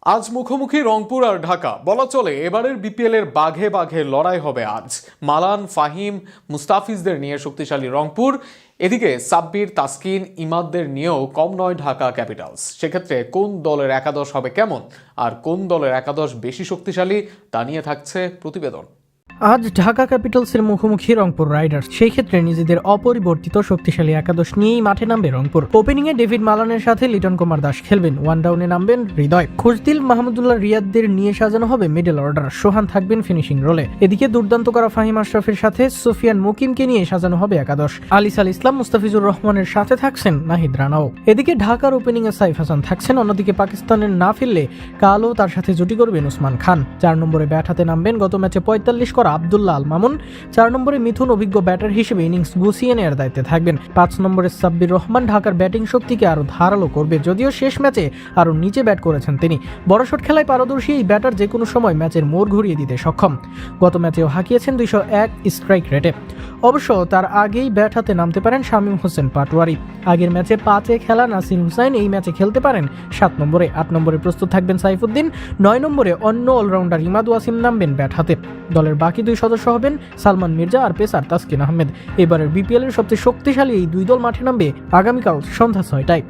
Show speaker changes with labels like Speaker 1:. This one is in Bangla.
Speaker 1: আজ মুখোমুখি রংপুর আর ঢাকা। বলা চলে এবারের বিপিএল এর বাঘে বাঘে লড়াই হবে আজ। মালান, ফাহিম, মুস্তাফিজদের নিয়ে শক্তিশালী রংপুর, এদিকে সাব্বির, তাসকিন, ইমাদদের নিয়েও কম নয় ঢাকা ক্যাপিটালস। সেক্ষেত্রে কোন দলের একাদশ হবে কেমন, আর কোন দলের একাদশ বেশি শক্তিশালী, তা নিয়ে থাকছে প্রতিবেদন।
Speaker 2: আজ ঢাকা ক্যাপিটালসের মুখোমুখি রংপুর রাইডার্স। সেই ক্ষেত্রে নিজেদের অপরিবর্তিত শক্তিশালী একাদশ নিয়েই মাঠে নামবে রংপুর। ওপেনিংয়ে ডেভিড মালানের সাথে লিটন কুমার দাস খেলবেন, ওয়ান ডাউনে নামবেন হৃদয়। খুশদিল, মাহমুদুল্লাহ রিয়াদদের নিয়ে সাজানো হবে মিডল অর্ডার, সোহান থাকবেন ফিনিশিং রোলে। এদিকে দুর্দান্ত করা ফাহিম আশরাফের সাথে সুফিয়ান মুকিমকে নিয়ে সাজানো হবে একাদশ। আলিসাল ইসলাম, মুস্তাফিজুর রহমানের সাথে থাকছেন নাহিদ রানাও। এদিকে ঢাকার ওপেনিংয়ে সাইফ হাসান থাকছেন, অন্যদিকে পাকিস্তানের না ফিরলে কালও তার সাথে জুটি করবেন উসমান খান। 4 নম্বরে ব্যাট হাতে নামবেন গত ম্যাচে 45 করা আব্দুল্লাহ আল মামুন। 4 নম্বরে মিথুন অভিজ্ঞ ব্যাটার হিসেবে ইনিংস গুছিয়ে নেওয়ার দায়িত্বে থাকবেন। 5 নম্বরে সাব্বির রহমান ঢাকার ব্যাটিং শক্তিকে আরো ধারালো করবে, যদিও শেষ ম্যাচে আরো নিচে ব্যাট করেছেন তিনি। বড় শট খেলায় পারদর্শী এই ব্যাটার যে কোনো সময় ম্যাচের মোড় ঘুরিয়ে দিতে সক্ষম। গত ম্যাচেও হাঁকিয়েছেন 201 স্ট্রাইক রেটে। অবশ্য তার আগেই ব্যাট হাতে নামতে পারেন শামীম হোসেন পাটোয়ারি। আগের ম্যাচে 5-এ খেলা নাসির হুসাইন এই ম্যাচে খেলতে পারেন 7 নম্বরে। 8 নম্বরে প্রস্তুত থাকবেন সাইফুদ্দিন। 9 নম্বরে অন্য অলরাউন্ডার ইমাদ ওয়াসিম নামবেন ব্যাট হাতে। দলের বাকি 2 সদস্য হবেন সালমান মির্জা আর পেসার তাসকিন আহমেদ। এবারের বিপিএল এর সবচেয়ে শক্তিশালী এই 2 দল মাঠে নামবে আগামীকাল সন্ধ্যা 6টায়।